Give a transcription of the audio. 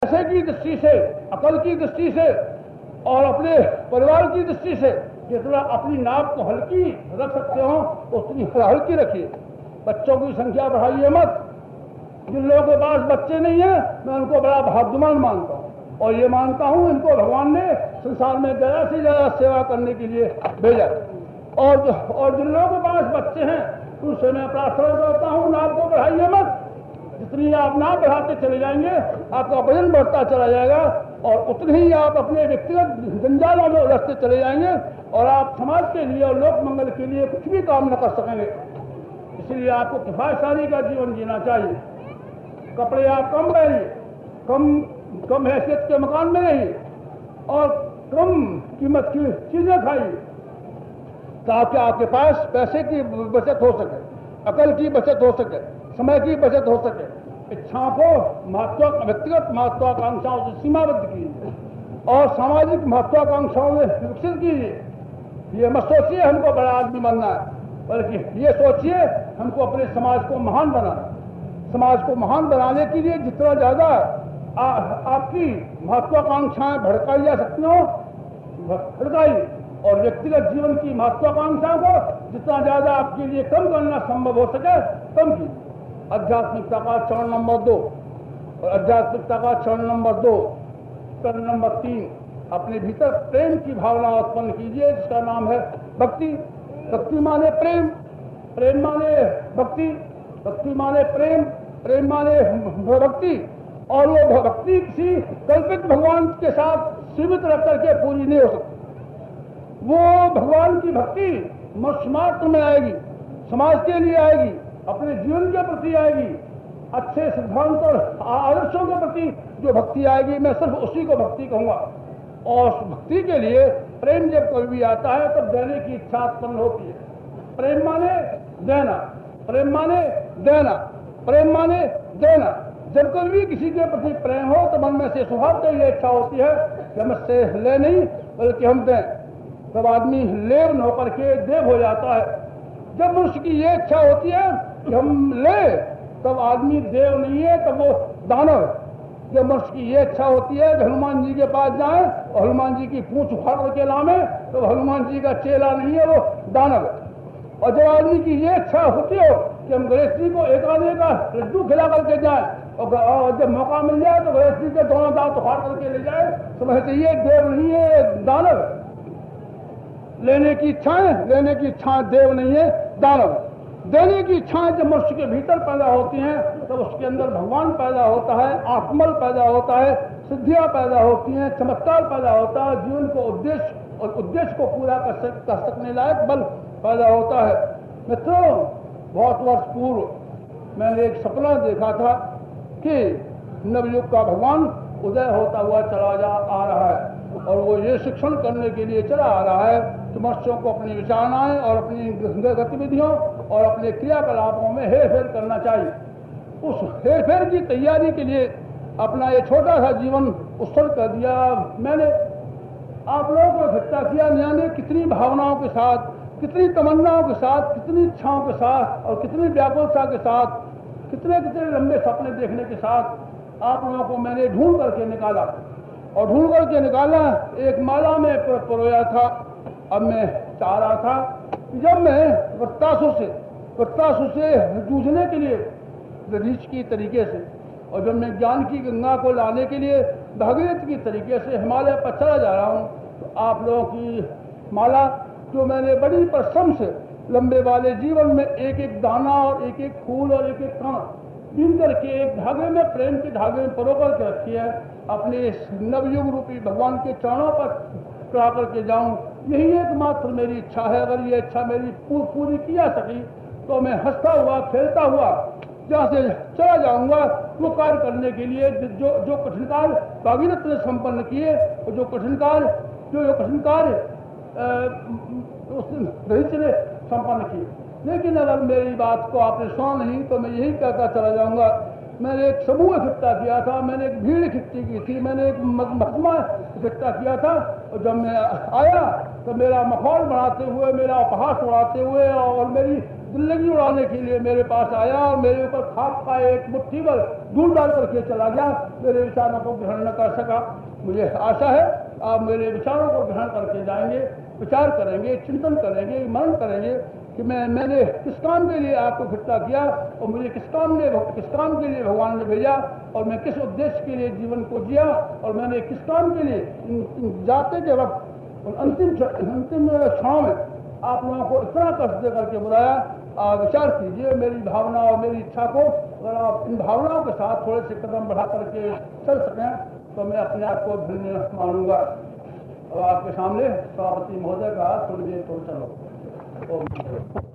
पैसे की दृष्टि से, अकल की दृष्टि से और अपने परिवार की दृष्टि से जितना अपनी नाप को हल्की रख सकते हो उतनी हल्की रखिए। बच्चों की संख्या बढ़ाइए मत। जिन लोगों के पास बच्चे नहीं है मैं उनको बड़ा भाग्यवान मानता हूँ और ये मानता हूँ इनको भगवान ने संसार में ज़्यादा से ज़्यादा सेवा करने के लिए भेजा। और जिन लोगों के पास बच्चे हैं उनसे मैं प्रार्थना करता हूँ नाप को बढ़ाइए मत। जितनी आप नाप बढ़ाते चले जाएंगे आपका वजन बढ़ता चला जाएगा और उतने ही आप अपने व्यक्तिगत जंजालों में उलझते चले जाएंगे और आप समाज के लिए और लोक मंगल के लिए कुछ भी काम न कर सकेंगे। इसलिए आपको किफायतशाली का जीवन जीना चाहिए। कपड़े आप कम पहनिए, कम हैसियत के मकान में रहिए और कम कीमत की चीजें खाइए ताकि आपके पास पैसे की बचत हो सके, अकल की बचत हो सके, समय की बचत हो सके। इच्छाओं को व्यक्तिगत महत्वाकांक्षाओं से सीमाबद्ध कीजिए और सामाजिक महत्वाकांक्षाओं में विकसित कीजिए। ये मत सोचिए हमको बड़ा आदमी बनना है, बल्कि ये सोचिए हमको अपने समाज को महान बनाना है। समाज को महान बनाने के लिए जितना ज्यादा आपकी महत्वाकांक्षाएं भड़काई जा सकती हो भड़काई और व्यक्तिगत जीवन की महत्वाकांक्षाओं को जितना ज्यादा आपके लिए कम करना संभव हो सके कम कीजिए। आध्यात्मिकता का चरण नंबर 2 और आध्यात्मिकता का चरण नंबर 2 चरण नंबर 3 अपने भीतर प्रेम की भावना उत्पन्न कीजिए जिसका नाम है भक्ति। भक्ति माने प्रेम, प्रेम माने भक्ति, भक्ति माने प्रेम, प्रेम माने भक्ति। और वो भक्ति किसी कल्पित भगवान के साथ सीमित रह करके पूरी नहीं हो सकती। वो भगवान की भक्ति मनुष्य मात्र में आएगी, समाज के लिए आएगी, अपने जीवन के प्रति आएगी, अच्छे सिद्धांत और आदर्शों के प्रति जो भक्ति आएगी मैं सिर्फ उसी को भक्ति कहूंगा। और भक्ति के लिए प्रेम जब कभी भी आता है तब देने की इच्छा उत्पन्न होती है। प्रेम माने देना, प्रेम माने देना, प्रेम माने देना। जब कभी भी किसी के प्रति प्रेम हो तो मन में से स्वभाव से ये इच्छा होती है कि हम इससे ले नहीं बल्कि हम दें। तब आदमी लेव न होकर के देव हो जाता है। जब मनुष्य की ये इच्छा होती है कि हम ले तब आदमी देव नहीं है, तब वो दानव है। जब मनुष्य की ये इच्छा होती है कि हनुमान जी के पास जाएं और हनुमान जी की पूंछ उखाड़ करके लावे तो हनुमान जी का चेला नहीं है, वो दानव है। और जब आदमी की ये इच्छा होती हो कि हम गणेश जी को एक आदमी का लड्डू खिला करके जाए और जब मौका मिल जाए तो गणेश जी के दोनों दांत उखाड़ करके ले जाए, समझते ये देव नहीं है, दानव है। लेने की इच्छाएं देव नहीं है, दानव है। देने की इच्छाएं जब मनुष्य के भीतर पैदा होती हैं तब उसके अंदर भगवान पैदा होता है, आत्मबल पैदा होता है, सिद्धियां पैदा होती हैं, चमत्कार पैदा होता है, जीवन को उद्देश्य को पूरा कर सकने लायक बल पैदा होता है। मित्रों, बहुत वर्ष पूर्व मैंने एक सपना देखा था कि नवयुग का भगवान उदय होता हुआ आ रहा है और वो ये शिक्षण करने के लिए चला आ रहा है कि मनुष्यों को अपनी विचारणाएं और अपनी गतिविधियों और अपने क्रियाकलापों में हेरफेर करना चाहिए। उस हेरफेर की तैयारी के लिए अपना ये छोटा सा जीवन उत्सर्ग कर दिया मैंने। आप लोगों को इकट्ठा किया मैंने कितनी भावनाओं के साथ, कितनी तमन्नाओं के साथ, कितनी इच्छाओं के साथ और कितनी व्याकुलता के साथ, कितने लंबे सपने देखने के साथ आप लोगों को मैंने ढूंढ करके निकाला और ढूंढ करके निकाला एक माला में परोया था। अब मैं चाह रहा था कि जब मैं वृत्तासुर से जूझने के लिए रीछ की तरीके से और जब मैं ज्ञान की गंगा को लाने के लिए भागीरथ की तरीके से हिमालय पर चला जा रहा हूँ तो आप लोगों की माला जो मैंने बड़ी परिश्रम से लंबे वाले जीवन में एक एक दाना और एक एक फूल और एक एक कण बीन करके एक धागे में, प्रेम के धागे में परो करके रखी है, अपने नवयुग रूपी भगवान के चरणों पर करा करके जाऊं, यही एकमात्र मेरी इच्छा है। अगर ये इच्छा मेरी पूरी की जा सकी तो मैं हंसता हुआ खेलता हुआ जहाँ से चला जाऊंगा वो कार्य करने के लिए जो कठिन कार्य भागीरथ ने संपन्न किए, जो कठिन कार्य रीछ ने संपन्न किए। लेकिन अगर मेरी बात को आपने सुना नहीं तो मैं यही कहता चला जाऊंगा। मैंने एक समूह इकट्ठा किया था, मैंने एक भीड़ इकट्ठी की थी, मैंने एक मजमा इकट्ठा किया था और जब मैं आया तो मेरा माहौल बढ़ाते हुए, मेरा उपहास उड़ाते हुए और मेरी जिंदगी उड़ाने के लिए मेरे पास आया और मेरे ऊपर खाप का एक मुट्ठी भर दूर डाल करके चला गया, मेरे विचारों को ग्रहण न कर सका। मुझे आशा है आप मेरे विचारों को ग्रहण करके जाएंगे, विचार करेंगे, चिंतन करेंगे, मनन करेंगे कि मैंने किस काम के लिए आपको इकट्ठा किया और मुझे किस काम के लिए भगवान ने भेजा और मैं किस उद्देश्य के लिए जीवन को जिया और मैंने किस काम के लिए जाते के वक्त और अंतिम क्षणों में आप लोगों को इतना कष्ट दे करके बुलाया। आप विचार कीजिए मेरी भावना और मेरी इच्छा को, अगर आप इन भावनाओं के साथ थोड़े से कदम बढ़ा करके चल सकें तो मैं अपने आप को धन्य मानूंगा। और आपके सामने सभापति महोदय का थोड़ी देर तो चलो।